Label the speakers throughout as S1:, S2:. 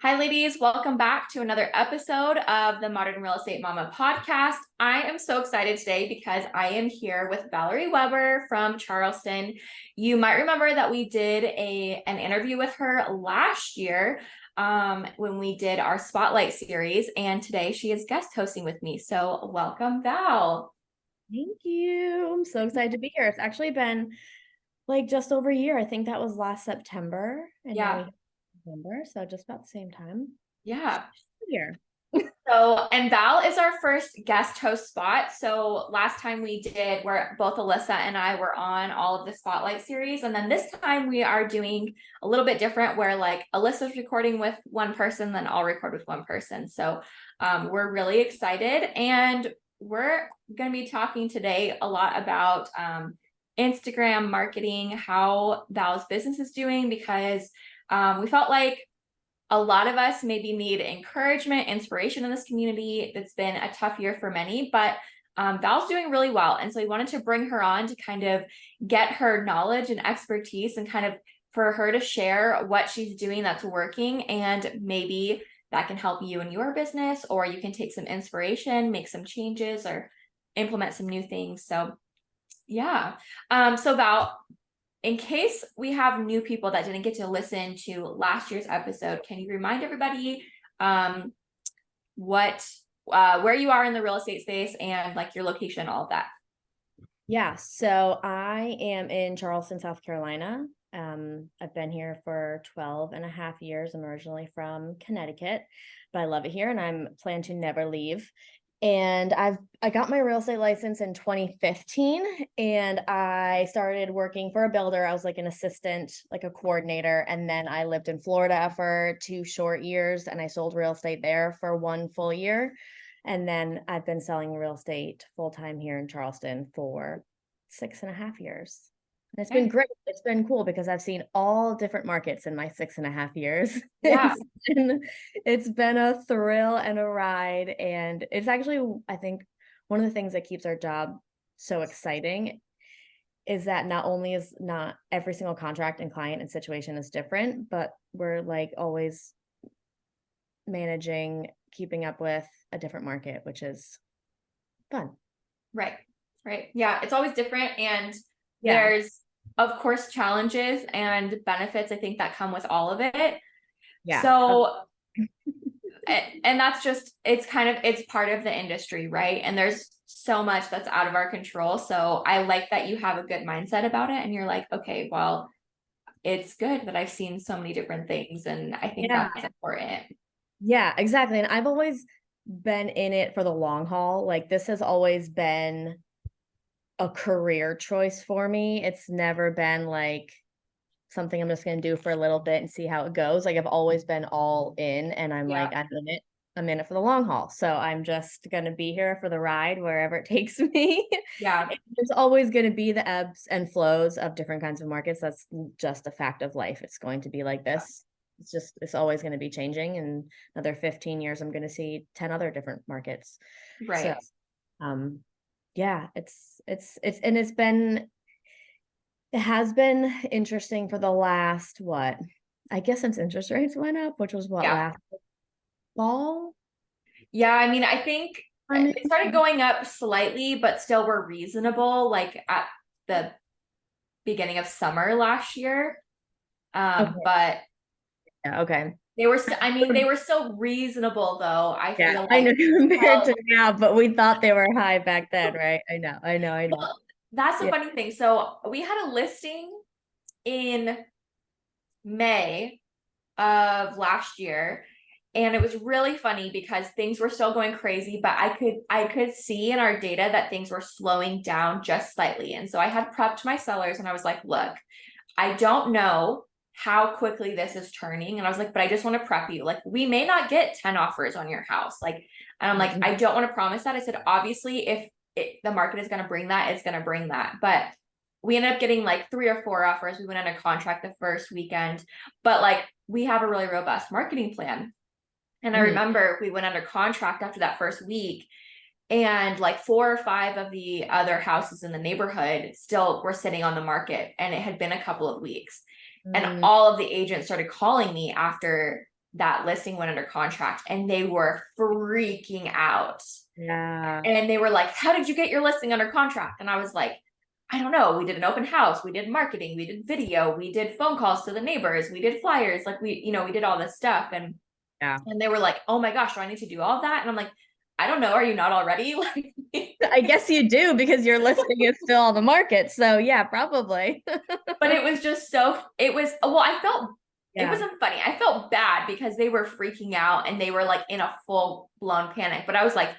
S1: Hi, ladies. Welcome back to another episode of the Modern Real Estate Mama podcast. I am so excited today because I am here with Val Weber from Charleston. You might remember that we did an interview with her last year when we did our Spotlight series, and today she is guest hosting with me. So welcome, Val.
S2: Thank you. I'm so excited to be here. It's actually been like just over a year. I think that was last September, and now we
S1: Yeah.
S2: have November, so just about the same time.
S1: Yeah.
S2: Here.
S1: And Val is our first guest host spot. So last time we did, where both Alyssa and I were on all of the Spotlight series. And then this time we are doing a little bit different where like Alyssa's recording with one person, then I'll record with one person. So we're really excited. And we're going to be talking today a lot about Instagram marketing, how Val's business is doing, because we felt like a lot of us maybe need encouragement, inspiration in this community. It's been a tough year for many, but Val's doing really well. And so we wanted to bring her on to kind of get her knowledge and expertise and kind of for her to share what she's doing that's working. And maybe that can help you in your business, or you can take some inspiration, make some changes, or implement some new things. So yeah. So Val, in case we have new people that didn't get to listen to last year's episode, can you remind everybody what where you are in the real estate space and like your location, all of that?
S2: Yeah, so I am in Charleston, South Carolina. I've been here for 12 and a half years. I'm originally from Connecticut, but I love it here and I'm plan to never leave. And I got my real estate license in 2015 and I started working for a builder. I was like an assistant, like a coordinator. And then I lived in Florida for 2 short years and I sold real estate there for 1 full year. And then I've been selling real estate full time here in Charleston for 6.5 years. And it's been
S1: Okay.
S2: great. It's been cool because I've seen all different markets in my 6.5 years.
S1: Yeah.
S2: It's been a thrill and a ride. And it's actually, I think, one of the things that keeps our job so exciting is that not only is not every single contract and client and situation is different, but we're like always managing, keeping up with a different market, which is fun.
S1: Right. Right. Yeah. It's always different. And
S2: Yeah.
S1: there's, of course, challenges and benefits, I think, that come with all of it.
S2: Yeah.
S1: So, and that's just, it's part of the industry, right? And there's so much that's out of our control. So I like that you have a good mindset about it. And you're like, okay, well, it's good that I've seen so many different things. And I think
S2: Yeah.
S1: that's important.
S2: Yeah, exactly. And I've always been in it for the long haul. Like this has always been a career choice for me. It's never been like something I'm just going to do for a little bit and see how it goes. Like I've always been all in and I'm
S1: Yeah.
S2: like, I'm in it. I'm in it for the long haul. So I'm just going to be here for the ride wherever it takes me.
S1: Yeah.
S2: There's always going to be the ebbs and flows of different kinds of markets. That's just a fact of life. It's going to be like this. It's always going to be changing. In another 15 years, I'm going to see 10 other different markets. So,
S1: Right.
S2: um, yeah, and it has been interesting for the last, what, I guess since interest rates went up, which was what,
S1: Yeah.
S2: last fall?
S1: Yeah. I mean, I think
S2: I mean,
S1: it started going up slightly, but still were reasonable, like at the beginning of summer last year.
S2: okay.
S1: But
S2: Yeah, okay.
S1: they were, I mean, they were still reasonable though. I
S2: Yeah,
S1: feel
S2: I
S1: like,
S2: know compared
S1: well,
S2: to now, but we thought they were high back then, right? I know.
S1: well, that's the
S2: Yeah.
S1: funny thing. So we had a listing in May of last year, and it was really funny because things were still going crazy, but I could see in our data that things were slowing down just slightly. And so I had prepped my sellers and I was like, look, I don't know how quickly this is turning. And I was like, but I just want to prep you. Like, we may not get 10 offers on your house. Like, and I'm like,
S2: Mhm.
S1: I don't want to promise that. I said, obviously, if the market is going to bring that, it's going to bring that. But we ended up getting like 3 or 4 offers. We went under contract the first weekend, but like, we have a really robust marketing plan. And I
S2: Mhm.
S1: remember we went under contract after that first week, and like 4 or 5 of the other houses in the neighborhood still were sitting on the market, and it had been a couple of weeks. And
S2: Mm.
S1: all of the agents started calling me after that listing went under contract and they were freaking out.
S2: Yeah.
S1: And they were like, how did you get your listing under contract? And I was like, I don't know. We did an open house, we did marketing, we did video, we did phone calls to the neighbors, we did flyers, like we did all this stuff. And
S2: Yeah.
S1: they were like, oh my gosh, do I need to do all of that? And I'm like, I don't know. Are you not already? Like,
S2: I guess you do because your listing is still on the market. So yeah, probably.
S1: but it was just so, it was, well, I felt, it
S2: Yeah.
S1: wasn't funny. I felt bad because they were freaking out and they were like in a full blown panic. But I was like,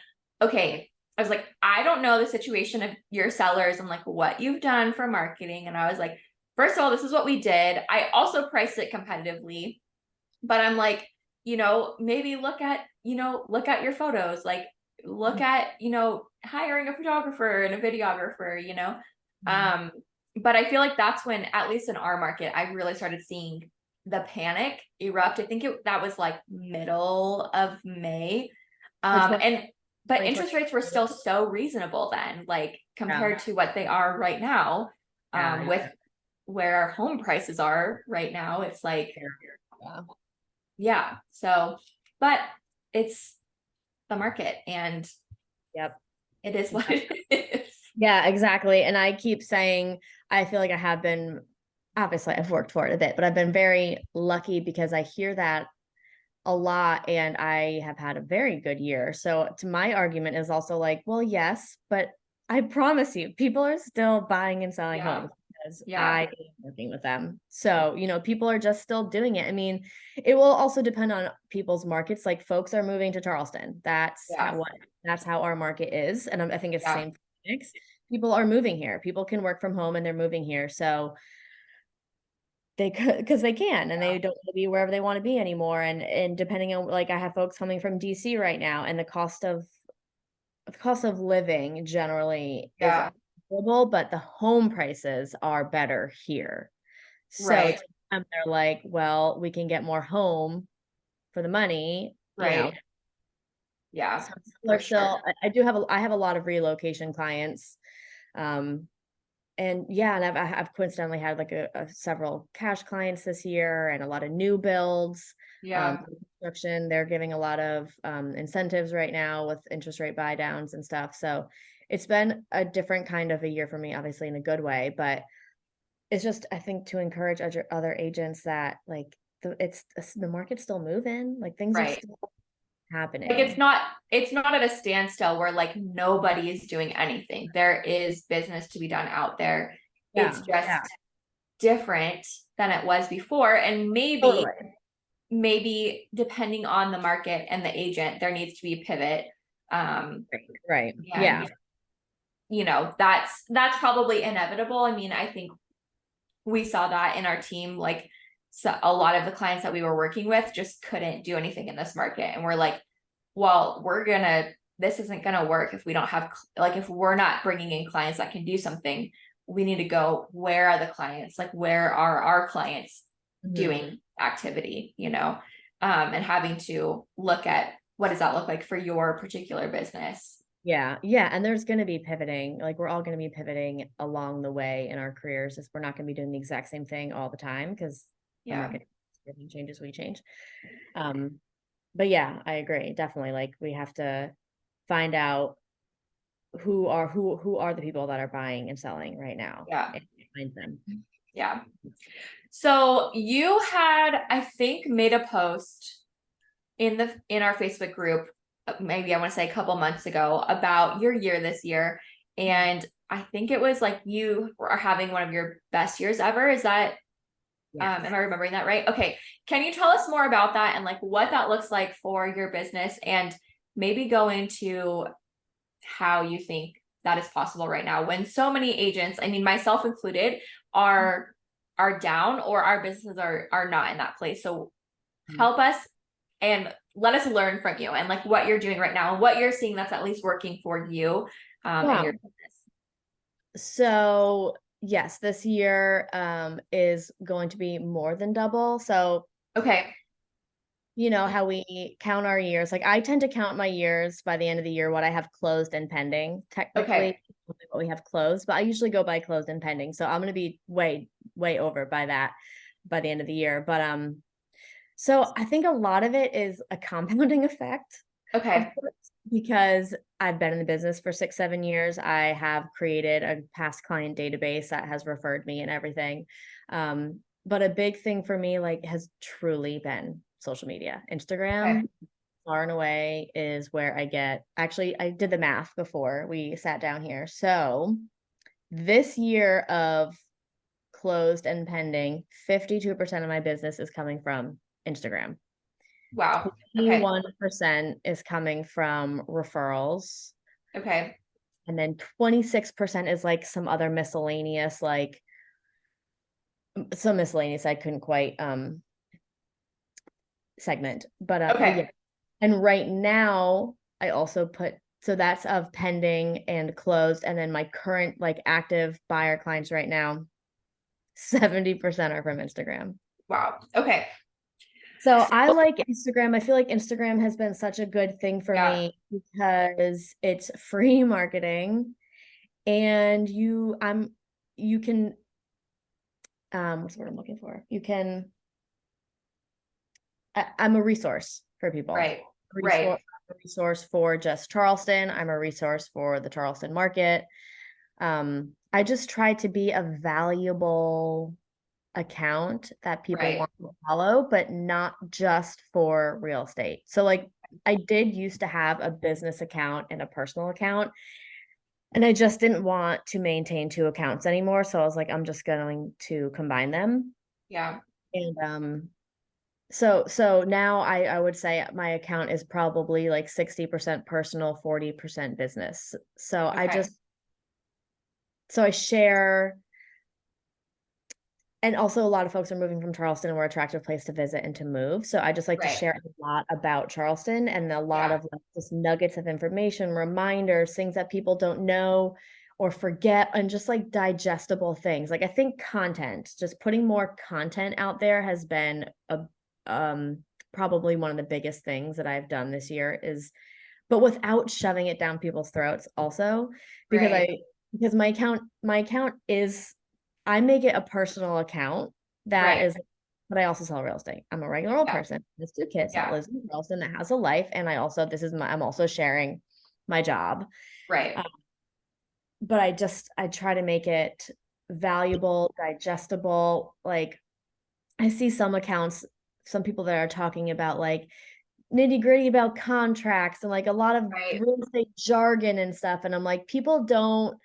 S1: okay, I was like, I don't know the situation of your sellers and like what you've done for marketing. And I was like, first of all, this is what we did. I also priced it competitively, but I'm like, maybe look at your photos, like look at, hiring a photographer and a videographer. Um, but I feel like that's when, at least in our market, I really started seeing the panic erupt. I think that was like middle of May. And but interest rates were still so reasonable then, like compared to what they are right now, with where our home prices are right now. It's like, yeah. So, but it's the market and
S2: Yep.
S1: it is what it is.
S2: Yeah, exactly. And I keep saying, I feel like I have been, obviously I've worked for it a bit, but I've been very lucky because I hear that a lot and I have had a very good year. So to my argument is also like, well, yes, but I promise you, people are still buying and selling
S1: Yeah.
S2: homes because
S1: Yeah.
S2: I am working with them. So, people are just still doing it. I mean, it will also depend on people's markets. Like folks are moving to Charleston.
S1: Yeah.
S2: That's how our market is. And I think it's the
S1: Yeah.
S2: same for Phoenix. People are moving here. People can work from home and they're moving here. So they could, because they can, and they don't want to be wherever they want to be anymore. And depending on, like, I have folks coming from DC right now, and the cost of living generally is
S1: Yeah.
S2: affordable, but the home prices are better here. So
S1: Right.
S2: to them, they're like, well, we can get more home for the money.
S1: Right. Yeah.
S2: Some people
S1: For
S2: are still.
S1: sure.
S2: I have a lot of relocation clients. And yeah, and I've coincidentally had like several cash clients this year and a lot of new builds.
S1: Yeah.
S2: Construction, they're giving a lot of incentives right now with interest rate buy downs and stuff. So it's been a different kind of a year for me, obviously in a good way, but it's just, I think, to encourage other agents that like the market's still moving, like things are
S1: Right.
S2: still
S1: Like
S2: happening.
S1: it's not at a standstill where like nobody is doing anything. There is business to be done out there. It's
S2: Yeah,
S1: just different than it was before. And
S2: totally.
S1: maybe depending on the market and the agent, there needs to be a pivot.
S2: Right.
S1: And that's probably inevitable. I mean, I think we saw that in our team, like, so a lot of the clients that we were working with just couldn't do anything in this market. And we're like, well, this isn't gonna work if we don't have, like, if we're not bringing in clients that can do something. We need to go, where are the clients? Like, where are our clients doing activity, and having to look at what does that look like for your particular business.
S2: Yeah. And there's going to be pivoting. Like we're all going to be pivoting along the way in our careers. We're not going to be doing the exact same thing all the time because the market changes, we change. But yeah, I agree. Definitely. Like we have to find out who are the people that are buying and selling right now.
S1: Yeah.
S2: And find them.
S1: Yeah. So you had, I think, made a post in our Facebook group, maybe I want to say a couple months ago, about your year this year. And I think it was like you are having one of your best years ever. Is that,
S2: Yes.
S1: am I remembering that right? Okay. Can you tell us more about that and like what that looks like for your business, and maybe go into how you think that is possible right now when so many agents, I mean, myself included, are down, or our businesses are not in that place. So help us and let us learn from you and like what you're doing right now and what you're seeing that's at least working for you in your business.
S2: So yes, this year is going to be more than double. So
S1: Okay.
S2: you know how we count our years. Like I tend to count my years by the end of the year, what I have closed and pending, technically what we have closed, but I usually go by closed and pending. So I'm going to be way over by that by the end of the year. But So I think a lot of it is a compounding effect, of
S1: Okay.
S2: course, because I've been in the business for 6, 7 years. I have created a past client database that has referred me and everything. But a big thing for me, like, has truly been social media.
S1: Okay.
S2: Instagram, far and away, is where I get, actually, I did the math before we sat down here. So this year of closed and pending, 52% of my business is coming from Instagram.
S1: Wow. Okay.
S2: 21% is coming from referrals.
S1: Okay.
S2: And then 26% is like some other miscellaneous, like some miscellaneous I couldn't quite segment. But yeah.
S1: Okay.
S2: And right now I also put, so that's of pending and closed. And then my current like active buyer clients right now, 70% are from Instagram.
S1: Wow. Okay.
S2: So I
S1: So,
S2: like Instagram. I feel like Instagram has been such a good thing for
S1: yeah.
S2: me because it's free marketing and you can what's the word I'm looking for? I'm a resource for people.
S1: Right. Right.
S2: A resource for just Charleston. I'm a resource for the Charleston market. I just try to be a valuable account that people
S1: Right.
S2: want to follow, but not just for real estate. So like I did used to have a business account and a personal account, and I just didn't want to maintain two accounts anymore. So I was like, I'm just going to combine them.
S1: Yeah.
S2: And so now I would say my account is probably like 60% personal, 40% business.
S1: Okay.
S2: So I share. And also a lot of folks are moving from Charleston and we're an attractive place to visit and to move. So I just like to
S1: Right.
S2: share a lot about Charleston and a lot
S1: Yeah.
S2: of like just nuggets of information, reminders, things that people don't know or forget, and just like digestible things. Like I think content, just putting more content out there has been a um probably one of the biggest things that I've done this year, is but without shoving it down people's throats also, because
S1: Right.
S2: I because my account is, I make it a personal account that
S1: Right.
S2: is, but I also sell real estate. I'm a regular old
S1: Yeah.
S2: person with 2 kids that
S1: Yeah.
S2: lives in Charleston that has a life, and I also, this is my, I'm also sharing my job.
S1: Right.
S2: Um, but I try to make it valuable, digestible. Like I see some accounts, some people that are talking about like nitty gritty about contracts and like a lot of
S1: Right.
S2: real estate jargon and stuff. And I'm like, people don't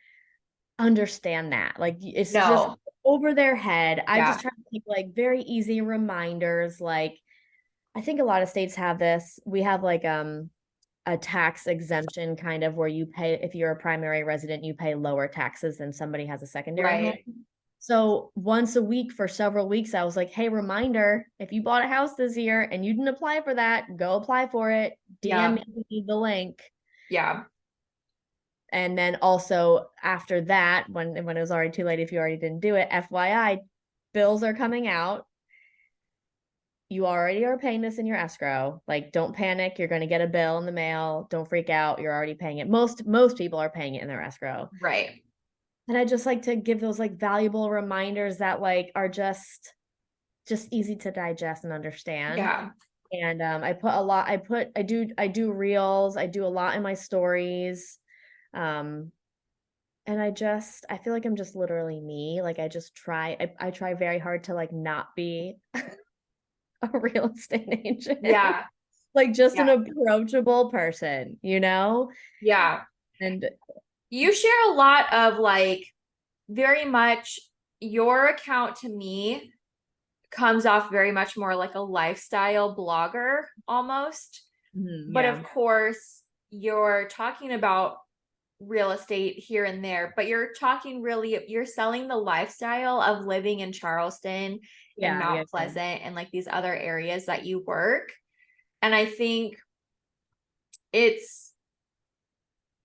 S2: understand that. Like it's just
S1: No.
S2: over their head. I
S1: Yeah.
S2: just try to take like very easy reminders. Like I think a lot of states have this. We have like a tax exemption kind of where you pay, if you're a primary resident, you pay lower taxes than somebody has a secondary home.
S1: Right.
S2: So once a week for several weeks, I was like, hey, reminder, if you bought a house this year and you didn't apply for that, go apply for it. DM
S1: Yeah.
S2: me, we need the link.
S1: Yeah.
S2: And then also after that, when it was already too late, if you already didn't do it, FYI, bills are coming out. You already are paying this in your escrow. Like, don't panic. You're going to get a bill in the mail. Don't freak out. You're already paying it. Most people are paying it in their escrow.
S1: Right.
S2: And I just like to give those like valuable reminders that like are just easy to digest and understand.
S1: Yeah.
S2: And I put a lot, I do reels, I do a lot in my stories. Um, and I feel like I'm just literally me. Like I try very hard to like not be a real estate agent.
S1: Yeah.
S2: Like just
S1: Yeah.
S2: an approachable person, you know?
S1: Yeah.
S2: And
S1: You share a lot of like very much your account to me comes off very much more like a lifestyle blogger almost. But of
S2: yeah,
S1: course, you're talking about real estate here and there, but you're talking really, you're selling the lifestyle of living in Charleston and
S2: yeah.
S1: Mount Pleasant and like these other areas that you work. And I think it's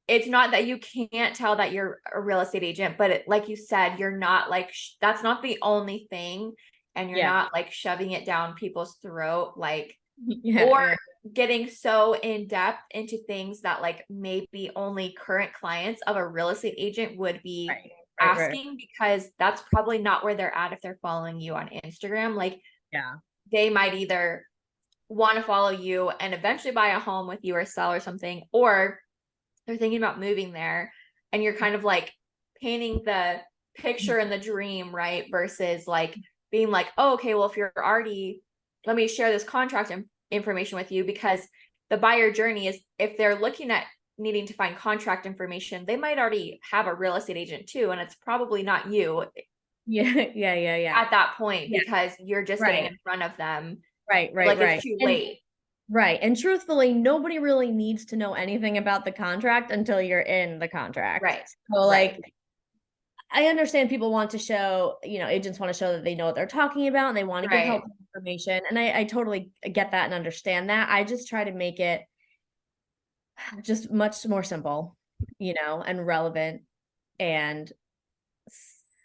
S1: it's not that you can't tell that you're a real estate agent, but like you said, you're not like that's not the only thing, and you're
S2: Yeah.
S1: not like shoving it down people's throat, like,
S2: Yeah,
S1: or
S2: yeah.
S1: getting so in depth into things that like maybe only current clients of a real estate agent would be
S2: Right. Right.
S1: asking, because that's probably not where they're at if they're following you on Instagram. Like
S2: Yeah.
S1: they might either want to follow you and eventually buy a home with you or sell or something, or they're thinking about moving there and you're kind of like painting the picture and the dream, right? Versus like being like, oh, okay, well, if you're already, let me share this contract information with you, because the buyer journey is, if they're looking at needing to find contract information, they might already have a real estate agent too. And it's probably not you
S2: Yeah, yeah.
S1: at that point
S2: Yeah,
S1: because you're just getting
S2: right,
S1: in front of them.
S2: right,
S1: Like it's
S2: right.
S1: too
S2: And
S1: late.
S2: right. And truthfully, nobody really needs to know anything about the contract until you're in the contract.
S1: Right.
S2: So
S1: Right.
S2: like I understand people want to show, agents want to show that they know what they're talking about and they want to give
S1: Right.
S2: helpful information. And I totally get that and understand that. I just try to make it just much more simple, and relevant, and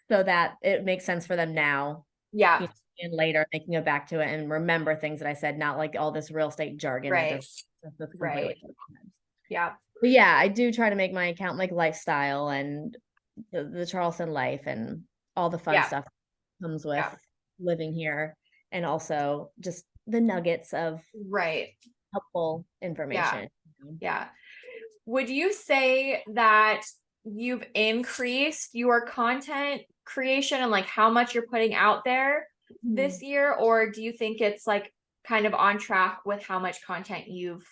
S2: so that it makes sense for them now,
S1: Yeah.
S2: and later they can go back to it and remember things that I said, not like all this real estate jargon that
S1: Right.
S2: that's
S1: Right.
S2: completely.
S1: Yeah.
S2: But yeah, I do try to make my account like lifestyle and the Charleston life and all the fun
S1: Yeah.
S2: stuff that comes with
S1: Yeah.
S2: living here, and also just the nuggets of
S1: Right.
S2: helpful
S1: Yeah.
S2: information.
S1: Yeah. Would you say that you've increased your content creation and like how much you're putting out there
S2: Mhm.
S1: this year? Or do you think it's like kind of on track with how much content you've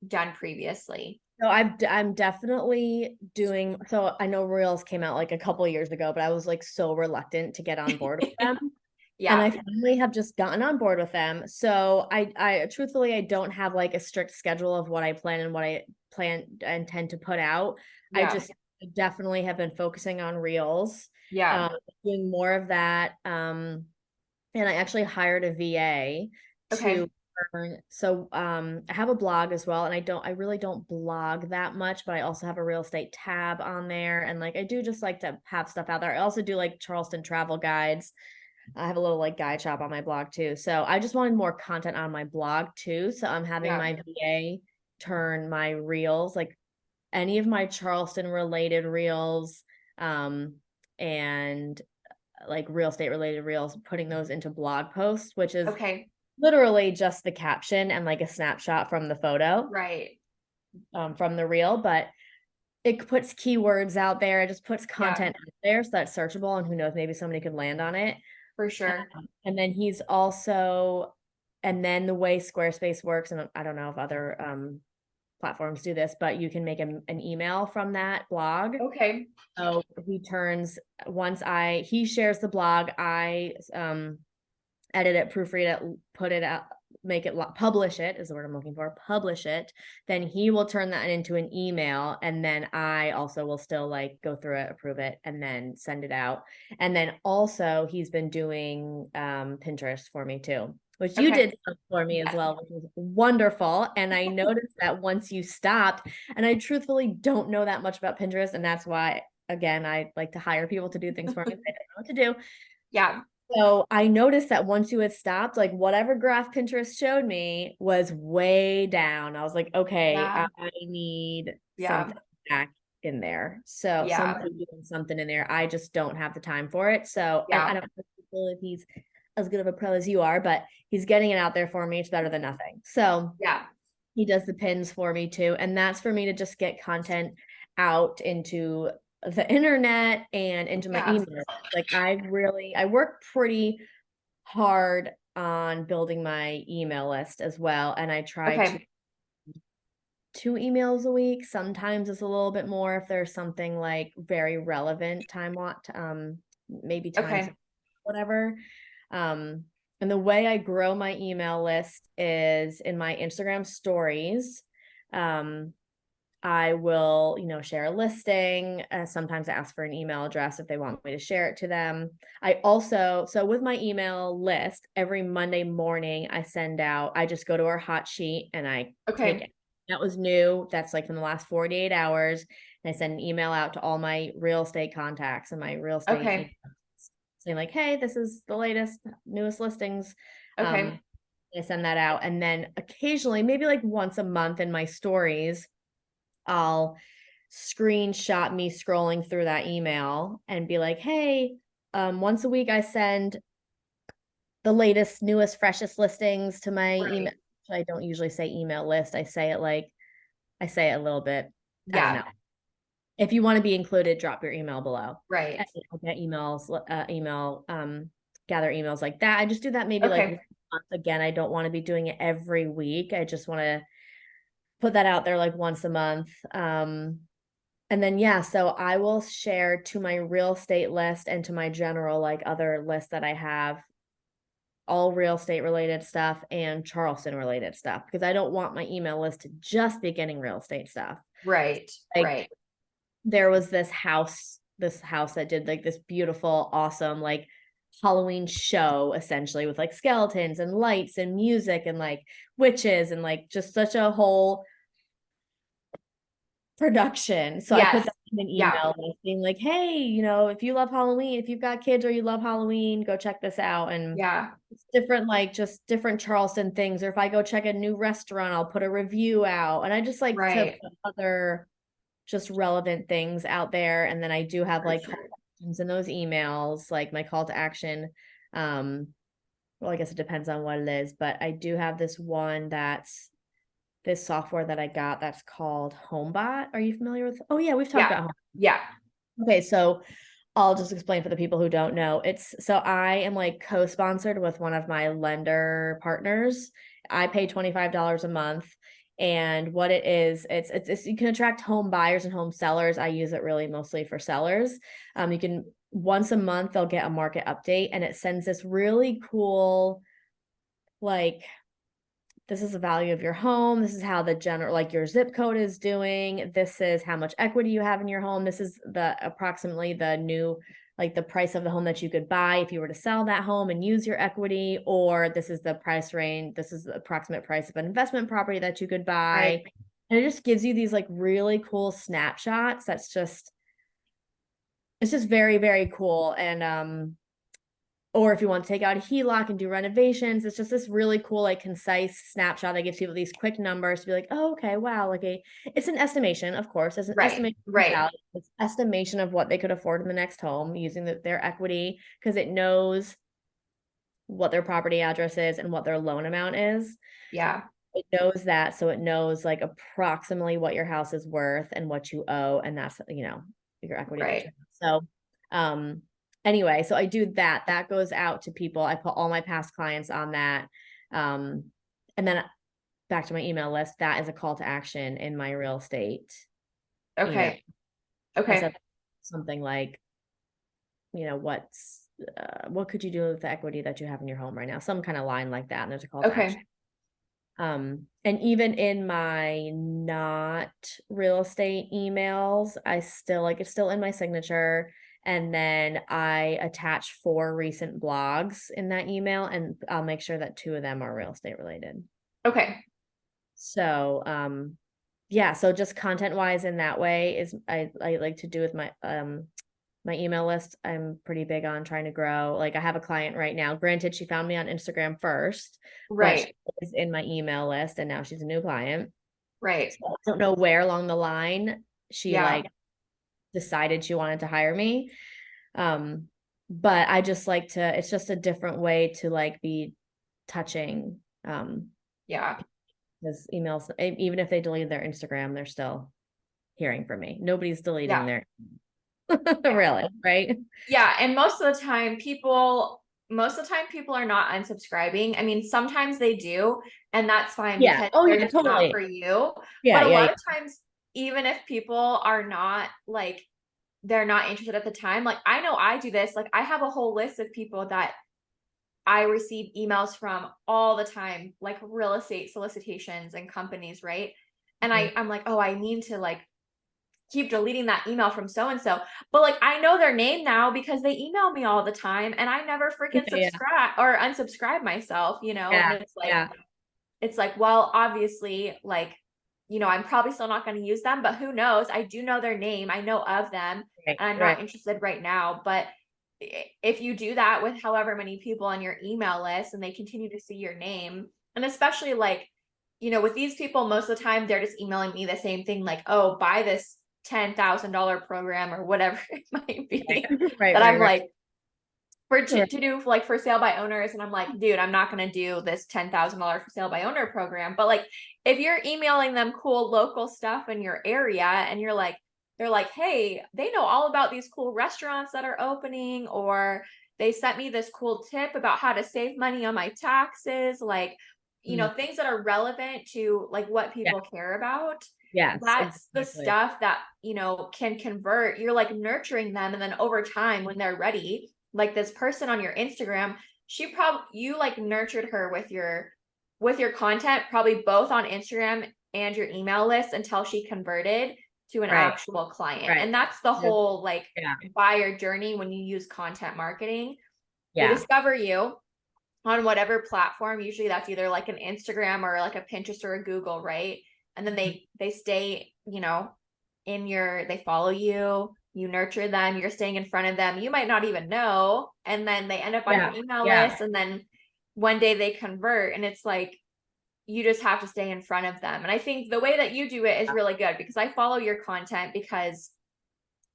S1: done previously?
S2: So I'm definitely doing, so I know Reels came out like a couple of years ago, but I was like so reluctant to get on board with them. And
S1: Yeah.
S2: I finally have just gotten on board with them. So I truthfully, I don't have like a strict schedule of what I plan and what I plan and intend to put out. I
S1: Yeah.
S2: just definitely have been focusing on Reels,
S1: Yeah.
S2: doing more of that. And I actually hired a VA
S1: Okay.
S2: to so I have a blog as well, and I really don't blog that much, but I also have a real estate tab on there, and like I do just like to have stuff out there. I also do like Charleston travel guides. I have a little like guide shop on my blog too. So I just wanted more content on my blog too. So I'm having
S1: Yeah.
S2: my VA turn my reels, like any of my Charleston related reels, um, and like real estate related reels, putting those into blog posts, which is
S1: Okay.
S2: literally just the caption and like a snapshot from the photo,
S1: Right.
S2: from the reel, but it puts keywords out there. It just puts
S1: Yeah.
S2: content out there so that's searchable, and who knows, maybe somebody could land on it.
S1: For sure.
S2: And then he's also, and then the way Squarespace works, and I don't know if other platforms do this, but you can make an email from that blog.
S1: Okay.
S2: So he turns, he shares the blog, I edit it, proofread it, put it out, make it, publish it is the word I'm looking for, publish it. Then he will turn that into an email. And then I also will still like go through it, approve it, and then send it out. And then also he's been doing Pinterest for me too, which you
S1: Okay.
S2: did for me as
S1: Yes.
S2: well, which was wonderful. And I noticed that once you stopped, and I truthfully don't know that much about Pinterest. And that's why, again, I like to hire people to do things for me. I don't know what to do.
S1: Yeah.
S2: So I noticed that once you had stopped, like whatever graph Pinterest showed me was way down. I was like, okay,
S1: Yeah.
S2: I need
S1: Yeah.
S2: something back in there. So
S1: Yeah.
S2: somebody doing something in there. I just don't have the time for it. So, and I
S1: Yeah.
S2: don't know if he's as good of a pro as you are, but he's getting it out there for me. It's better than nothing. So
S1: Yeah.
S2: he does the pins for me too. And that's for me to just get content out into the internet and into my
S1: Yeah.
S2: email. Like I work pretty hard on building my email list as well. And I try to
S1: Okay.
S2: 2 emails a week. Sometimes it's a little bit more if there's something like very relevant time want, maybe time,
S1: Okay.
S2: whatever. Um, and the way I grow my email list is in my Instagram stories. Um, I will, share a listing. Sometimes I ask for an email address if they want me to share it to them. I also, so with my email list, every Monday morning I just go to our hot sheet and I take
S1: Okay.
S2: it. That was new. That's like from the last 48 hours. And I send an email out to all my real estate contacts and my real estate
S1: Okay.
S2: emails saying like, hey, this is the latest, newest listings.
S1: Okay.
S2: I send that out. And then occasionally, maybe like once a month in my stories, I'll screenshot me scrolling through that email and be like, hey, once a week I send the latest, newest, freshest listings to my email,
S1: Right.
S2: I don't usually say email list. I say it a little bit. I don't
S1: Yeah.
S2: know. If you want to be included, drop your email below.
S1: Right.
S2: And I'll get gather emails like that. I just do that maybe like
S1: Okay.
S2: once a month. Again, I don't want to be doing it every week. I just want to put that out there like once a month. And then yeah, so I will share to my real estate list and to my general like other list that I have all real estate related stuff and Charleston related stuff because I don't want my email list to just be getting real estate stuff.
S1: Right.
S2: Like
S1: Right.
S2: there was this house that did like this beautiful, awesome, like Halloween show essentially with like skeletons and lights and music and like witches and like just such a whole production. So I put
S1: Yes.
S2: that in an
S1: Yeah.
S2: email being like, hey, if you love Halloween, if you've got kids or you love Halloween, go check this out. And
S1: Yeah.
S2: it's different, like just different Charleston things. Or if I go check a new restaurant, I'll put a review out. And I just like to
S1: Right.
S2: put other just relevant things out there. And then I do have
S1: For
S2: like call
S1: sure.
S2: to actions in those emails, like my call to action. Well, I guess it depends on what it is, but I do have this software that I got that's called HomeBot. Are you familiar with? Oh yeah, we've talked
S1: Yeah.
S2: about Home.
S1: Yeah.
S2: Okay, so I'll just explain for the people who don't know. So I am like co-sponsored with one of my lender partners. I pay $25 a month. And what it is, it's you can attract home buyers and home sellers. I use it really mostly for sellers. You can once a month they'll get a market update and it sends this really cool like this is the value of your home. This is how the general, like your zip code is doing. This is how much equity you have in your home. This is approximately the new, like the price of the home that you could buy if you were to sell that home and use your equity, or this is the price range. This is the approximate price of an investment property that you could
S1: Right.
S2: buy. And it just gives you these like really cool snapshots. It's just very, very cool. And, or if you want to take out a HELOC and do renovations, it's just this really cool, like concise snapshot that gives people these quick numbers to be like, oh, okay, wow, it's an estimation, of course, it's an
S1: Right.
S2: estimation of
S1: Right.
S2: value, it's estimation of what they could afford in the next home using their equity because it knows what their property address is and what their loan amount is.
S1: Yeah.
S2: It knows that, so it knows like approximately what your house is worth and what you owe, and that's your equity that you
S1: Right.
S2: have. So, anyway, so I do that. That goes out to people. I put all my past clients on that, and then back to my email list. That is a call to action in my real estate email.
S1: Okay.
S2: I said
S1: Okay.
S2: something like, what could you do with the equity that you have in your home right now? Some kind of line like that, and there's a call to action.
S1: Okay.
S2: And even in my not real estate emails, I still it's still in my signature. And then I attach 4 recent blogs in that email, and I'll make sure that 2 of them are real estate related.
S1: Okay.
S2: So, yeah, so just content wise in that way is I like to do with my email list. I'm pretty big on trying to grow. Like I have a client right now. Granted, she found me on Instagram first, but she
S1: Right.
S2: is in my email list and now she's a new client.
S1: Right.
S2: So I don't know where along the line she
S1: Yeah.
S2: decided she wanted to hire me. But I just like to, it's just a different way to be touching,
S1: Yeah.
S2: because emails, even if they deleted their Instagram, they're still hearing from me. Nobody's deleting
S1: Yeah.
S2: their really, right?
S1: Yeah. And most of the time people are not unsubscribing. I mean, sometimes they do, and that's fine
S2: Yeah.
S1: because
S2: Oh
S1: they're
S2: yeah,
S1: just not
S2: totally.
S1: for you.
S2: Yeah,
S1: But a
S2: yeah,
S1: lot
S2: yeah.
S1: of times, even if people are not they're not interested at the time, like I know I do this, like I have a whole list of people that I receive emails from all the time, like real estate solicitations and companies, right? And
S2: Mhm.
S1: I'm like, oh, I need to keep deleting that email from so and so. But I know their name now because they email me all the time and I never
S2: Yeah,
S1: freaking
S2: yeah,
S1: subscribe or unsubscribe myself, and
S2: yeah,
S1: it's
S2: yeah.
S1: well, obviously, I'm probably still not going to use them, but who knows? I do know their name. I know of them
S2: Right,
S1: and I'm
S2: right.
S1: not interested right now. But if you do that with however many people on your email list and they continue to see your name, and especially with these people, most of the time they're just emailing me the same thing, like, oh, buy this $10,000 program or whatever it might
S2: Right,
S1: be,
S2: right,
S1: that
S2: right,
S1: I'm
S2: right.
S1: like, to do like for sale by owners. And I'm like, dude, I'm not gonna do this $10,000 for sale by owner program. But like if you're emailing them cool local stuff in your area and you're like, they're like, hey, they know all about these cool restaurants that are opening, or they sent me this cool tip about how to save money on my taxes, like,
S2: Mm,
S1: things that are relevant to like what
S2: yeah.
S1: people care about.
S2: Yes,
S1: That's the
S2: exactly.
S1: stuff that, can convert. You're like nurturing them. And then over time, when they're ready, like this person on your Instagram, you like nurtured her with your content, probably both on Instagram and your email list until she converted to an
S2: Right.
S1: actual client.
S2: Right.
S1: And that's the
S2: Yes.
S1: whole like
S2: Yeah.
S1: buyer journey when you use content marketing. They
S2: Yeah.
S1: discover you on whatever platform. Usually that's either like an Instagram or like a Pinterest or a Google, right? And then
S2: Mhm.
S1: they stay, they follow you, you nurture them, you're staying in front of them. You might not even know. And then they end up on your
S2: Yeah.
S1: email
S2: Yeah.
S1: list, and then one day they convert, and it's like you just have to stay in front of them. And I think the way that you do it is really good, because I follow your content because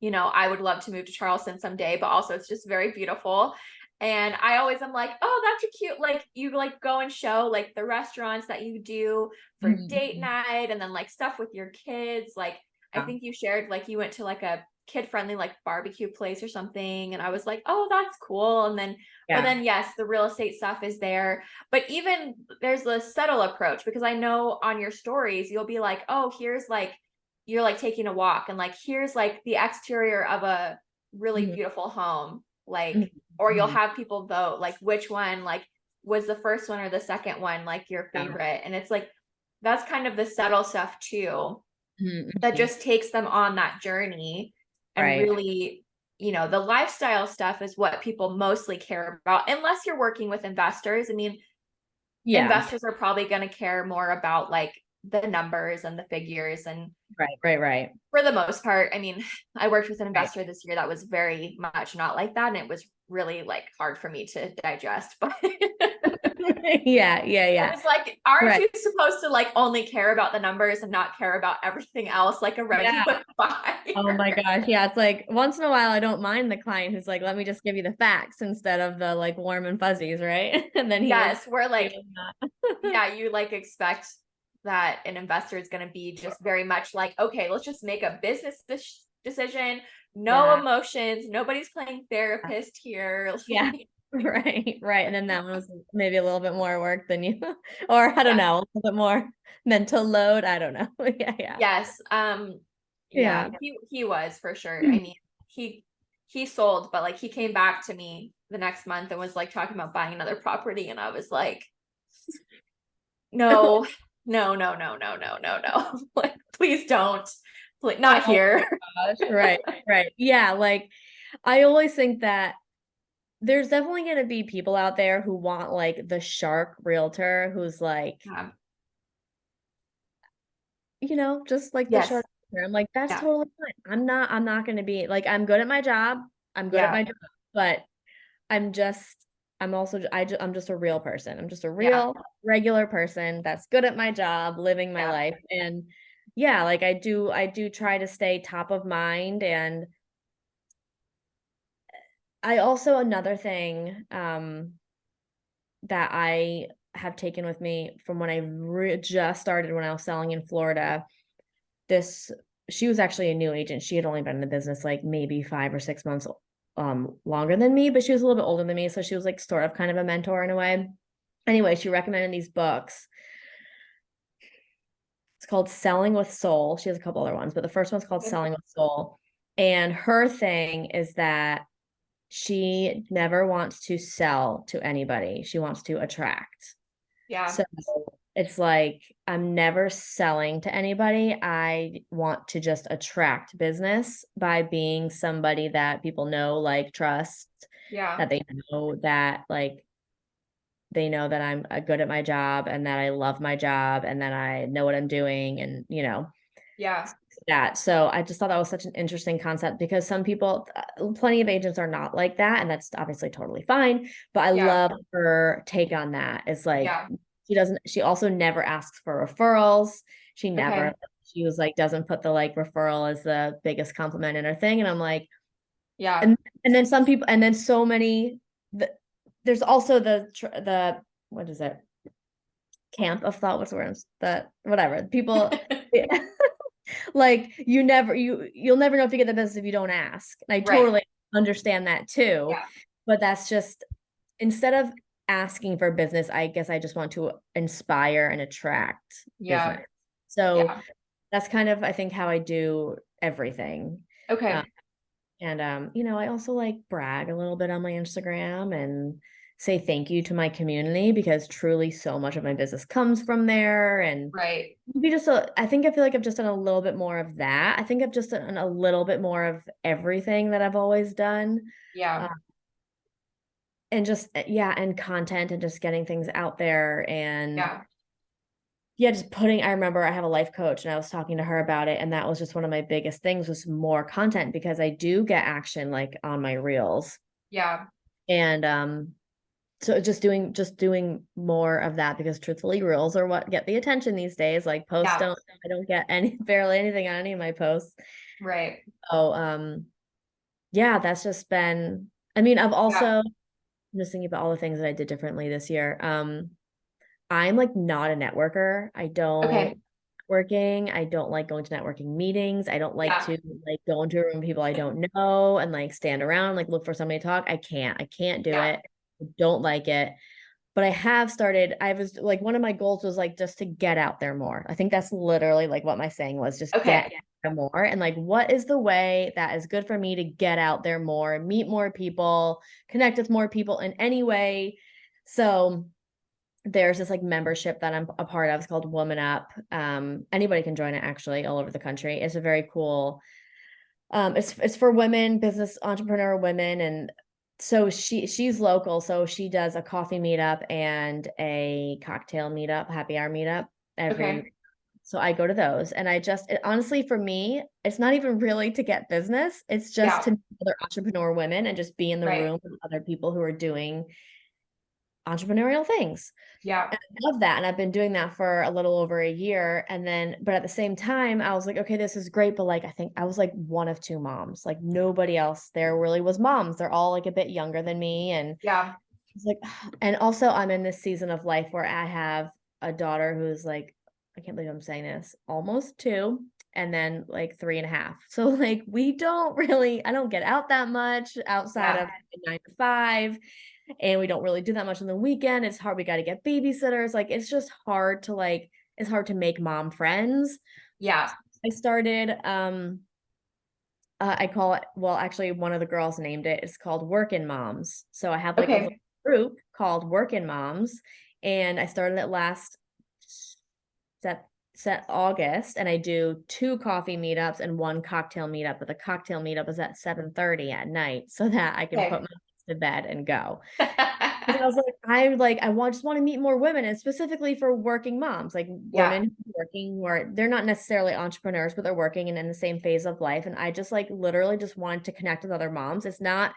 S1: I would love to move to Charleston someday, but also it's just very beautiful. And I always am like, oh, that's a cute, like you like go and show like the restaurants that you do for date
S2: Mhm.
S1: night, and then like stuff with your kids. Like I
S2: Yeah.
S1: think you shared like you went to like a kid friendly like barbecue place or something. And I was like, oh, that's cool. And then, but
S2: Yeah.
S1: then yes, the real estate stuff is there. But even there's the subtle approach, because I know on your stories, you'll be like, oh, here's like, you're like taking a walk, and like here's like the exterior of a really
S2: Mhm.
S1: beautiful home, like,
S2: Mhm.
S1: or you'll
S2: Mhm.
S1: have people vote like which one like was the first one or the second one like your
S2: Yeah.
S1: favorite. And it's like that's kind of the subtle stuff too,
S2: Mhm.
S1: that
S2: Mhm.
S1: just takes them on that journey. And
S2: Right.
S1: really, the lifestyle stuff is what people mostly care about, unless you're working with investors. I mean,
S2: Yeah.
S1: investors are probably going to care more about like the numbers and the figures. And
S2: Right. Right. Right.
S1: for the most part, I mean, I worked with an
S2: Right.
S1: investor this year that was very much not like that. And it was really like hard for me to digest. But
S2: Yeah. Yeah.
S1: I
S2: Yeah.
S1: was like, aren't
S2: Right.
S1: you supposed to like only care about the numbers and not care about everything else like a
S2: Yeah.
S1: regular
S2: Oh
S1: buyer?
S2: my gosh. Yeah. It's like once in a while, I don't mind the client who's like, let me just give you the facts instead of the like warm and fuzzies. Right. And then he was
S1: Yes, we're like,
S2: feeling that.
S1: yeah, you like expect that an investor is going to be just very much like, okay, let's just make a business decision, no
S2: Yeah.
S1: emotions, nobody's playing therapist here.
S2: Yeah. Right. Right. And then that one was maybe a little bit more work than you, or I don't
S1: Yeah.
S2: know, a little bit more mental load. I don't know. Yeah. Yeah.
S1: Yes. Yeah,
S2: Yeah.
S1: he was for sure. I mean, he sold, but like he came back to me the next month and was like talking about buying another property, and I was like, no, no, no, no, no, no, no, no. Like, please don't. Please, not
S2: Oh
S1: here.
S2: my gosh. Right. Right. Yeah. Like I always think that there's definitely going to be people out there who want like the shark realtor who's like,
S1: Yeah.
S2: just like the
S1: Yes.
S2: shark realtor. I'm like, that's
S1: Yeah.
S2: totally fine. I'm not going to be like, I'm good at my job. I'm good at
S1: Yeah.
S2: my job, but I'm just, I'm just a real person. I'm just a
S1: Yeah.
S2: real regular person that's good at my job, living my
S1: Yeah.
S2: life. And yeah, like I do try to stay top of mind. And I also, another thing, that I have taken with me from when I just started when I was selling in Florida. This She was actually a new agent. She had only been in the business like maybe 5 or 6 months longer than me, but she was a little bit older than me. So she was like sort of kind of a mentor in a way. Anyway, she recommended these books. It's called Selling with Soul. She has a couple other ones, but the first one's called Selling with Soul. And her thing is that she never wants to sell to anybody. She wants to attract.
S1: Yeah.
S2: So it's like I'm never selling to anybody. I want to just attract business by being somebody that people know, like, trust,
S1: Yeah.
S2: that they know that like they know that I'm good at my job and that I love my job and that I know what I'm doing and
S1: Yeah.
S2: that. So I just thought that was such an interesting concept because some people, plenty of agents are not like that, and that's obviously totally fine. But I
S1: Yeah.
S2: love her take on that. It's like
S1: Yeah.
S2: she also never asks for referrals. She never,
S1: Okay.
S2: she was like, doesn't put the like referral as the biggest compliment in her thing. And I'm like,
S1: Yeah.
S2: and then some people, and then so many there's also the what is it? Camp of thought, what's the word? The whatever. People like you'll never know if you get the business if you don't ask. And I
S1: Right.
S2: totally understand that too.
S1: Yeah.
S2: But that's just instead of asking for business, I guess I just want to inspire and attract
S1: Yeah.
S2: business. So
S1: Yeah.
S2: that's kind of I think how I do everything. Um,
S1: Okay.
S2: and I also like brag a little bit on my Instagram and say thank you to my community because truly so much of my business comes from there. And
S1: Right.
S2: maybe I feel like I've just done a little bit more of that. I think I've just done a little bit more of everything that I've always done.
S1: Yeah.
S2: Uh, and just yeah, and content and just getting things out there and
S1: Yeah.
S2: yeah, just I remember I have a life coach and I was talking to her about it. And that was just one of my biggest things was more content because I do get action like on my reels.
S1: Yeah.
S2: And so just doing more of that because truthfully reels are what get the attention these days. Like posts
S1: Yeah.
S2: don't I don't get any barely anything on any of my posts.
S1: Right.
S2: So yeah, that's just been I mean, I've also
S1: Yeah.
S2: I'm just thinking about all the things that I did differently this year. I'm like not a networker. I don't
S1: Okay.
S2: working. I don't like going to networking meetings. I don't like
S1: Yeah.
S2: to like go into a room with people I don't know and like stand around, like look for somebody to talk. I can't do
S1: Yeah.
S2: it. I don't like it. But I was like, one of my goals was like just to get out there more. I think that's literally like what my saying was just get
S1: Okay.
S2: out there more. And like, what is the way that is good for me to get out there more, meet more people, connect with more people in any way? So there's this like membership that I'm a part of. It's called Woman Up. Anybody can join it actually all over the country. It's a very cool it's for women, business entrepreneur women. And so she's local. So she does a coffee meetup and a cocktail meetup, happy hour meetup every
S1: Okay.
S2: so I go to those and honestly for me, it's not even really to get business. It's just
S1: Yeah.
S2: to meet other entrepreneur women and just be in the
S1: Right.
S2: room with other people who are doing entrepreneurial things.
S1: Yeah.
S2: And I love that. And I've been doing that for a little over a year. But at the same time, I was like, okay, this is great. But like, I think I was like one of two moms. Like nobody else there really was moms. They're all like a bit younger than me. And
S1: Yeah.
S2: it's like, and also I'm in this season of life where I have a daughter who's like, I can't believe I'm saying this, almost two, and then like 3.5. So like I don't get out that much outside
S1: Yeah.
S2: of 9 to 5 and we don't really do that much on the weekend. It's hard. We got to get babysitters. Like it's just hard to it's hard to make mom friends.
S1: Yeah.
S2: I started I call it well, actually one of the girls named it. It's called Workin' Moms. So I have like a little
S1: Okay.
S2: group called Workin' Moms and I started it last set set August and I do 2 coffee meetups and 1 cocktail meetup, but the cocktail meetup is at 7:30 at night so that I can put
S1: Okay.
S2: my kids to bed and go. Because I want just want to meet more women and specifically for working moms, like
S1: Yeah.
S2: women working who are they're not necessarily entrepreneurs, but they're working and in the same phase of life. And I just like literally just wanted to connect with other moms. It's not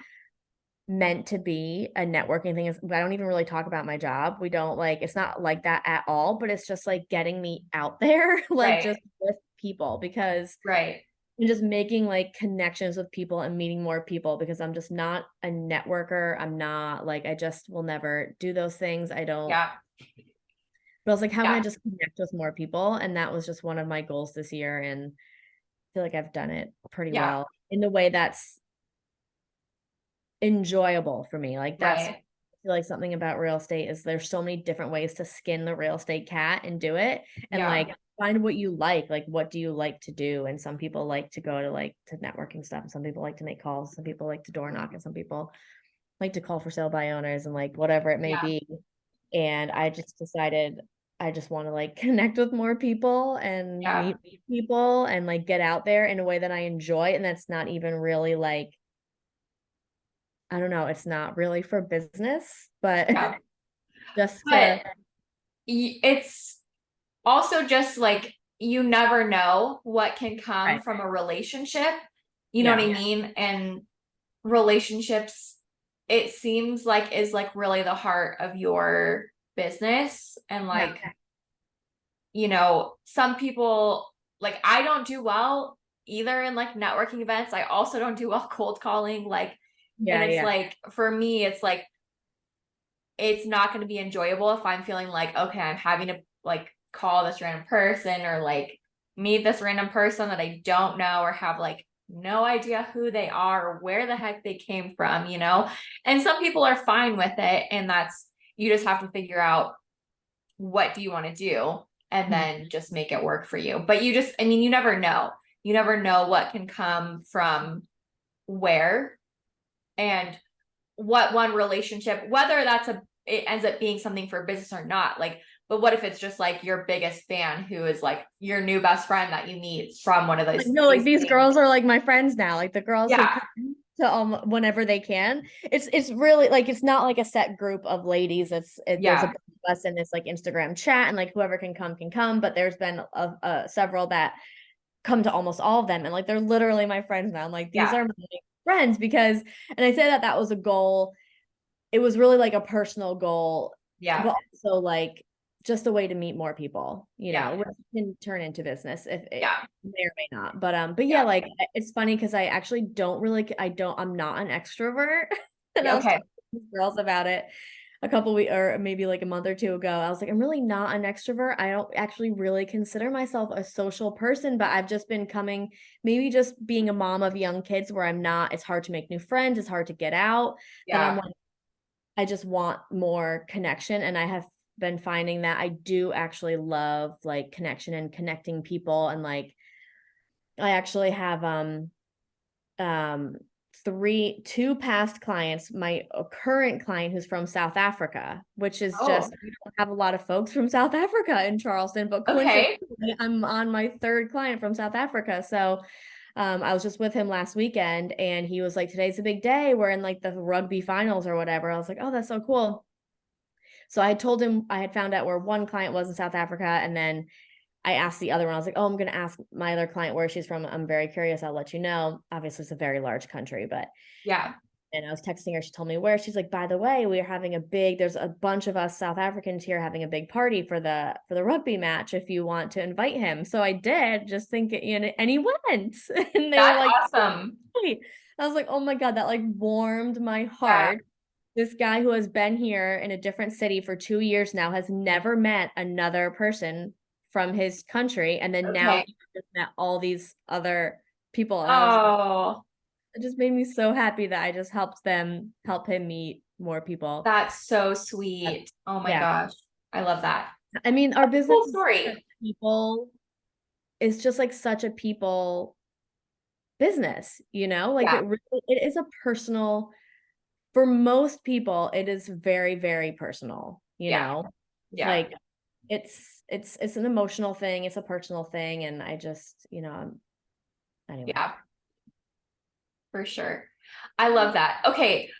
S2: meant to be a networking thing. I don't even really talk about my job. We don't like it's not like that at all, but it's just like getting me out there, like
S1: Right.
S2: just with people because
S1: Right.
S2: and just making like connections with people and meeting more people because I'm just not a networker. I'm not like I just will never do those things. I don't
S1: Yeah.
S2: but I was like, how can I
S1: Yeah.
S2: just connect with more people? And that was just one of my goals this year. And I feel like I've done it pretty
S1: Yeah.
S2: well in a way that's enjoyable for me. Like that's I
S1: Right.
S2: feel like something about real estate is there's so many different ways to skin the real estate cat and do it. And
S1: Yeah.
S2: like find what you like what do you like to do? And some people like to go to to networking stuff. And some people like to make calls. Some people like to door knock and some people like to call for sale by owners and like whatever it may
S1: Yeah.
S2: be. And I just decided I just want to like connect with more people and
S1: Yeah.
S2: meet people and like get out there in a way that I enjoy. And that's not even really like I don't know, it's not really for business, but
S1: Yeah.
S2: just
S1: But
S2: to
S1: it's also just like you never know what can come
S2: right.
S1: from a relationship. You know what I
S2: Yeah.
S1: mean? And relationships, it seems like is like really the heart of your business. And
S2: Yeah.
S1: like, some people like I don't do well either in like networking events. I also don't do well cold calling. Like, and
S2: Yeah.
S1: it's
S2: Yeah.
S1: like for me, it's like it's not going to be enjoyable if I'm feeling like, okay, I'm having to like call this random person or like meet this random person that I don't know or have like no idea who they are or where the heck they came from, you know? And some people are fine with it. And that's, you just have to figure out what do you want to do and then just make it work for you. But you just, I mean, you never know. You never know what can come from where and what one relationship, whether that's it ends up being something for business or not. Like, but what if it's just like your biggest fan who is like your new best friend that you meet from one of
S2: Like,
S1: those
S2: no, like
S1: these
S2: these
S1: things?
S2: girls are like my friends now. Like the girls who
S1: Yeah,
S2: come to whenever they can. It's really like it's not like a set group of ladies. There's a
S1: yeah,
S2: bunch of us in this like Instagram chat, and like whoever can come can come. But there's been several that come to almost all of them, and like they're literally my friends now. I'm like, these
S1: yeah,
S2: are my friends because, and I say that was a goal. It was really like a personal goal,
S1: yeah,
S2: but also like just a way to meet more people,
S1: yeah,
S2: which can turn into business if it
S1: yeah,
S2: may or may not. But yeah,
S1: yeah.
S2: like it's funny because I actually don't really, I'm not an extrovert. And I was
S1: Okay.
S2: talking to girls about it a couple weeks or maybe like a month or two ago. I was like, I'm really not an extrovert. I don't actually really consider myself a social person, but I've just been coming, maybe just being a mom of young kids where I'm not, it's hard to make new friends, it's hard to get out. Then I'm
S1: Yeah.
S2: like, I just want more connection. And I have been finding that I do actually love like connection and connecting people. And like, I actually have, um, two past clients, my current client who's from South Africa, which is
S1: Oh,
S2: just, we don't have a lot of folks from South Africa in Charleston, but
S1: okay.
S2: coincidentally, I'm on my third client from South Africa. So, I was just with him last weekend and he was like, today's a big day. We're in like the rugby finals or whatever. I was like, oh, that's so cool. So I told him I had found out where one client was in South Africa. And then I asked the other one, I was like, oh, I'm going to ask my other client where she's from. I'm very curious. I'll let you know. Obviously, it's a very large country, but,
S1: Yeah.
S2: and I was texting her. She told me where. She's like, by the way, we're having there's a bunch of us South Africans here having a big party for the rugby match if you want to invite him. So I did, just thinking, and he went. And they were
S1: That's
S2: like,
S1: awesome.
S2: hey. I was like, oh my God, that like warmed my
S1: Yeah.
S2: heart. This guy who has been here in a different city for 2 years now has never met another person from his country. And then now
S1: Okay.
S2: he just met all these other people. And
S1: Oh,
S2: it just made me so happy that I just help him meet more people.
S1: that's so
S2: But,
S1: sweet. Oh my
S2: yeah.
S1: gosh. I love that.
S2: I mean, our business
S1: Cool
S2: is such
S1: story.
S2: a people, it's just like such a people business, like
S1: Yeah.
S2: it is a personal, for most people, it is very, very personal,
S1: Yeah. Yeah.
S2: like it's an emotional thing, it's a personal thing. And I just, anyway.
S1: Yeah, for sure. I love that. Okay.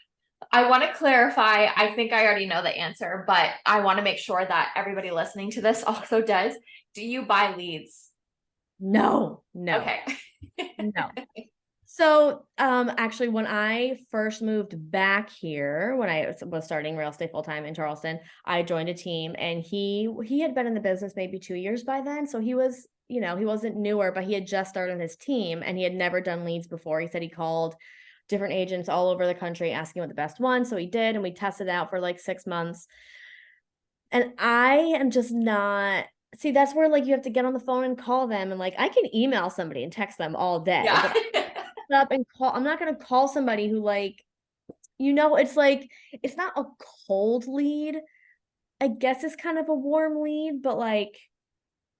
S1: I want to clarify. I think I already know the answer, but I want to make sure that everybody listening to this also does. Do you buy leads?
S2: No, no,
S1: Okay.
S2: no. So, actually, when I first moved back here, when I was starting real estate full time in Charleston, I joined a team, and he had been in the business maybe 2 years by then. So he was, he wasn't newer, but he had just started his team, and he had never done leads before. He said he called different agents all over the country asking what the best one. So he did, and we tested out for like 6 months. And I am just not. See, that's where like you have to get on the phone and call them, and like I can email somebody and text them all day,
S1: Yeah.
S2: but up and call. I'm not gonna call somebody who like, it's like it's not a cold lead. I guess it's kind of a warm lead, but like,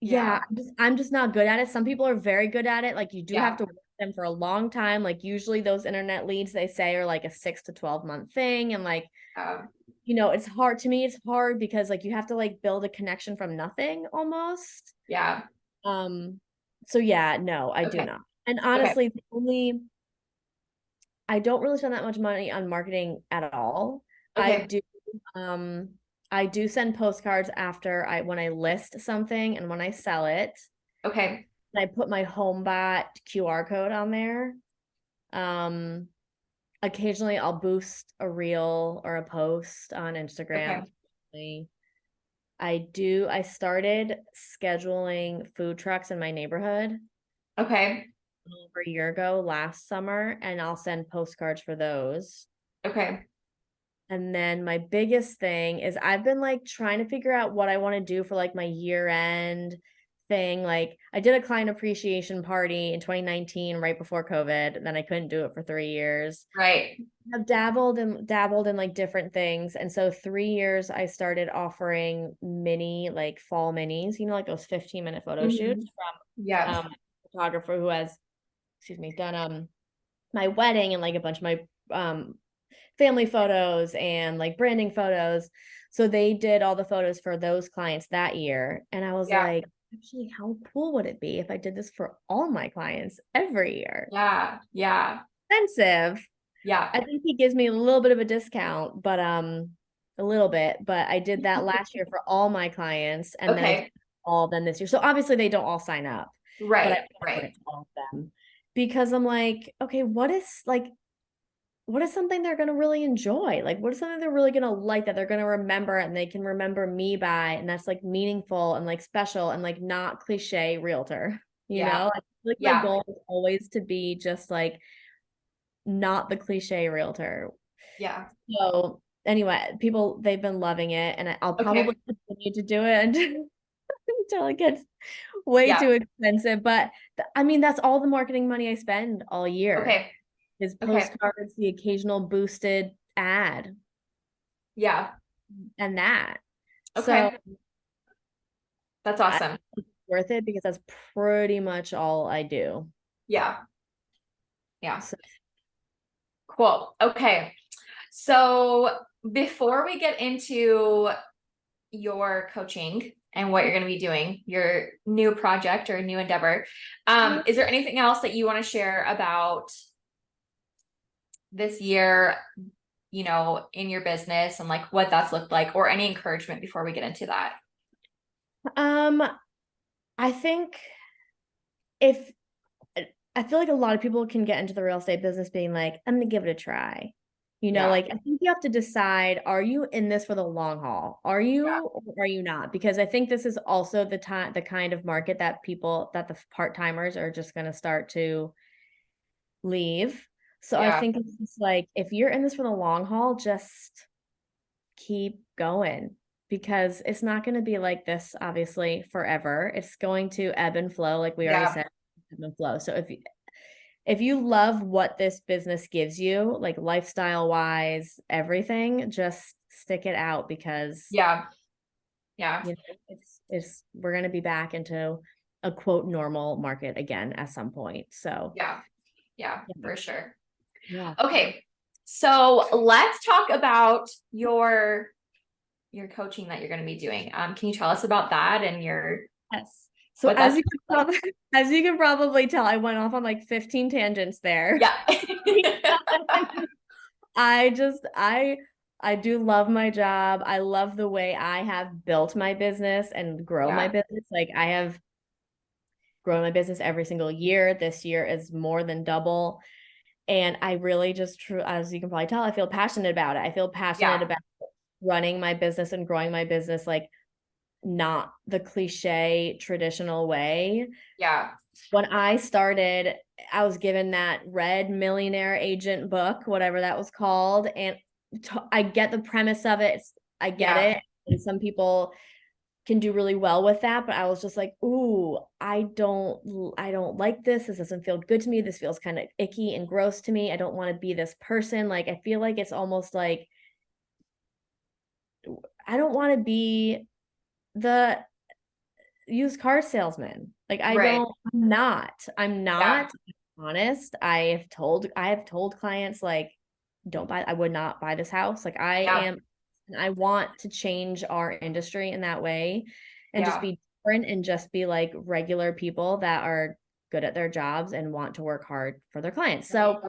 S2: yeah,
S1: Yeah.
S2: I'm just not good at it. Some people are very good at it. Like you do have
S1: Yeah.
S2: to work with them for a long time. Like usually those internet leads they say are like a 6 to 12 month thing. And like,
S1: Um,
S2: it's hard to me. It's hard because like you have to like build a connection from nothing almost.
S1: yeah.
S2: Um, so yeah, no, I do
S1: Okay.
S2: not. And
S1: Okay.
S2: honestly, I don't really spend that much money on marketing at all. I
S1: Okay.
S2: do um I do send postcards after when I list something and when I sell it.
S1: Okay.
S2: And I put my HomeBot QR code on there. Um Occasionally I'll boost a reel or a post on
S1: Okay.
S2: Instagram. I started scheduling food trucks in my neighborhood
S1: Okay.
S2: over a year ago last summer, and I'll send postcards for those.
S1: Okay.
S2: And then my biggest thing is I've been like trying to figure out what I want to do for like my year end thing. Like I did a client appreciation party in 2019, right before COVID, and then I couldn't do it for 3 years.
S1: Right.
S2: I've dabbled in like different things. And so 3 years I started offering mini like fall minis, like those 15-minute photo shoots
S1: Mhm.
S2: from
S1: Yeah.
S2: a photographer who has, excuse me, done my wedding and like a bunch of my family photos and like branding photos. So they did all the photos for those clients that year. And I was
S1: Yeah.
S2: like, actually, how cool would it be if I did this for all my clients every year?
S1: Yeah. Yeah.
S2: Expensive.
S1: Yeah.
S2: I think he gives me a little bit of a discount, but a little bit. But I did that last year for all my clients, and then I did
S1: Okay.
S2: all then this year. So obviously they don't all sign up, but I
S1: Right.
S2: offered
S1: Right.
S2: it to all of them because I'm like, okay, what is something they're going to really enjoy? Like, what is something they're really going to like that they're going to remember and they can remember me by? And that's like meaningful and like special and like not cliche realtor,
S1: Yeah.
S2: I feel like my
S1: Yeah.
S2: goal is always to be just like not the cliche realtor.
S1: Yeah.
S2: So anyway, people, they've been loving it. And I'll probably
S1: Okay.
S2: continue to do it until it gets way
S1: Yeah.
S2: too expensive. But I mean, that's all the marketing money I spend all year
S1: Okay.
S2: is
S1: Okay.
S2: postcards, the occasional boosted ad,
S1: Yeah.
S2: and that. So
S1: Okay. That's
S2: I
S1: awesome.
S2: think it's worth it because that's pretty much all I do.
S1: Yeah. Yeah.
S2: So
S1: Cool. Okay. So before we get into your coaching and what you're going to be doing, your new project or new endeavor, is there anything else that you want to share about this year, in your business and like what that's looked like, or any encouragement before we get into that?
S2: um I think if I feel like a lot of people can get into the real estate business being like, I'm gonna give it a try.
S1: Yeah.
S2: Like I think you have to decide, are you in this for the long haul? Are
S1: Yeah.
S2: you or are you not? Because I think this is also the kind of market that the part-timers are just gonna start to leave. So I
S1: Yeah.
S2: think it's just like if you're in this for the long haul, just keep going because it's not going to be like this obviously forever. It's going to ebb and flow like we already
S1: Yeah.
S2: said, ebb and flow. So if you love what this business gives you, like lifestyle wise, everything, just stick it out because
S1: Yeah. Yeah.
S2: it's we're going to be back into a quote normal market again at some point. So
S1: Yeah. Yeah,
S2: yeah.
S1: for sure.
S2: Yeah.
S1: Okay. So let's talk about your coaching that you're going to be doing. Can you tell us about that and
S2: Yes. So
S1: what that's like?
S2: as you can probably tell, I went off on like 15 tangents there.
S1: Yeah.
S2: I just I do love my job. I love the way I have built my business and grow my
S1: Yeah.
S2: business. Like I have grown my business every single year. This year is more than double. And I really just true as you can probably tell, I feel passionate about it. I feel passionate
S1: Yeah.
S2: about running my business and growing my business like not the cliche traditional way.
S1: Yeah.
S2: When I started, I was given that Red Millionaire Agent book, whatever that was called, and I get the premise of it. I get
S1: Yeah.
S2: it, and some people can do really well with that, but I was just like, "Ooh, I don't like this. This doesn't feel good to me. This feels kind of icky and gross to me. I don't want to be this person." Like I feel like it's almost like I don't want to be the used car salesman. Like
S1: Right.
S2: I'm
S1: Yeah.
S2: not honest. I have told clients like don't buy I would not buy this house. Like
S1: Yeah.
S2: I want to change our industry in that way and just
S1: Yeah.
S2: be different and just be like regular people that are good at their jobs and want to work hard for their clients.
S1: Right.
S2: So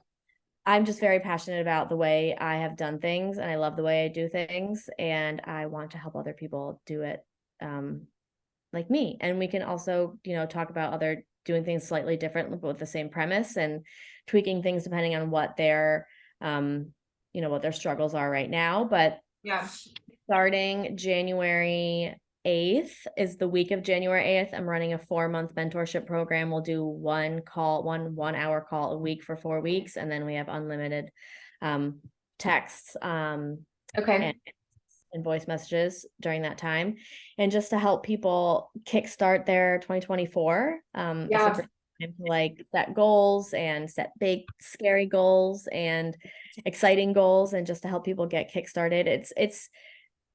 S2: I'm just very passionate about the way I have done things and I love the way I do things and I want to help other people do it um like me. And we can also, talk about other doing things slightly different but with the same premise and tweaking things depending on um, what their struggles are right now. But
S1: Yeah.
S2: starting January 8th is the week of January 8th. I'm running a 4-month mentorship program. We'll do one hour call a week for 4 weeks, and then we have unlimited texts.
S1: Okay.
S2: and voice messages during that time, and just to help people kickstart their 2024. It's a
S1: Yeah.
S2: great time to like set goals and set big scary goals and exciting goals, and just to help people get kickstarted.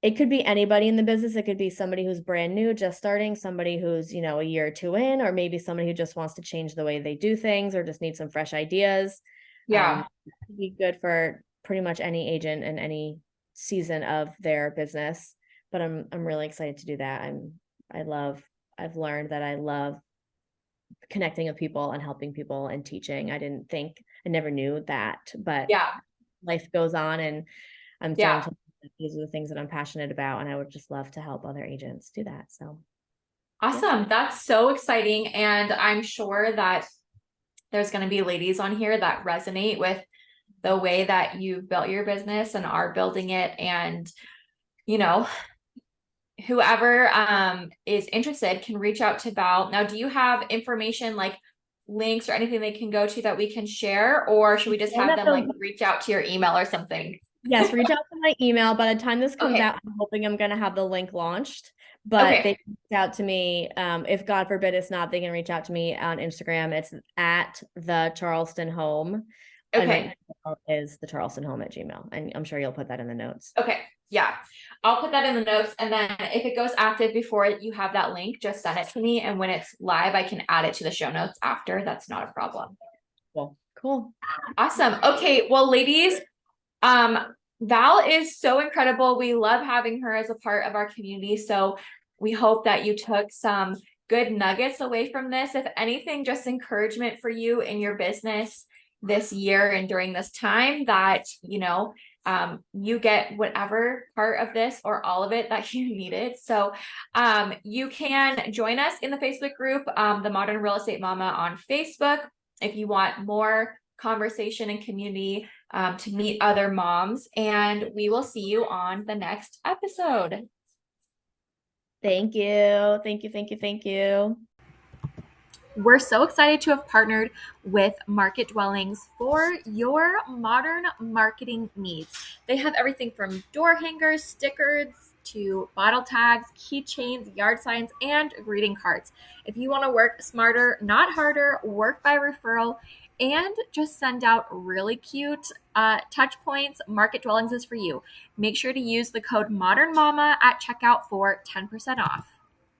S2: It could be anybody in the business. It could be somebody who's brand new, just starting, somebody who's, a year or two in, or maybe somebody who just wants to change the way they do things or just need some fresh ideas.
S1: Yeah.
S2: It could be good for pretty much any agent in any season of their business. But I'm really excited to do that. I've learned that I love connecting with people and helping people and teaching. I never knew that, but
S1: Yeah.
S2: life goes on, and I'm starting
S1: Yeah.
S2: to, these are the things that I'm passionate about, and I would just love to help other agents do that. So, yeah.
S1: Awesome. That's so exciting. And I'm sure that there's going to be ladies on here that resonate with the way that you've built your business and are building it. And, you know, whoever is interested can reach out to Val. Now, do you have information like links or anything they can go to that we can share, or should we just
S2: And
S1: have
S2: at
S1: them like
S2: the
S1: reach out to your email or something?
S2: Yes, reach out to my email. By the time this comes
S1: Okay.
S2: out, I'm hoping I'm going to have the link launched. But
S1: Okay.
S2: they can reach out to me. If God forbid it's not, they can reach out to me on Instagram. It's at the Charleston Home. And my
S1: Okay.
S2: email is the Charleston Home at Gmail. And I'm sure you'll put that in the notes.
S1: Okay. Yeah. I'll put that in the notes. And then if it goes active before you have that link, just send it to me. And when it's live, I can add it to the show notes after. That's not a problem.
S2: Cool. Cool.
S1: Awesome. Okay. Well, ladies, um, Val is so incredible. We love having her as a part of our community. So we hope that you took some good nuggets away from this. If anything, just encouragement for you in your business this year and during this time that, you get whatever part of this or all of it that you needed. So you can join us in the Facebook group, the Modern Real Estate Mama on Facebook. If you want more conversation and community, to meet other moms, and we will see you on the next episode.
S2: Thank you. Thank you. Thank you. Thank you.
S1: We're so excited to have partnered with Market Dwellings for your modern marketing needs. They have everything from door hangers, stickers, to bottle tags, keychains, yard signs, and greeting cards. If you want to work smarter, not harder, work by referral, and just send out really cute touch points, Market Dwellings is for you. Make sure to use the code Modern Mama at checkout for 10% off.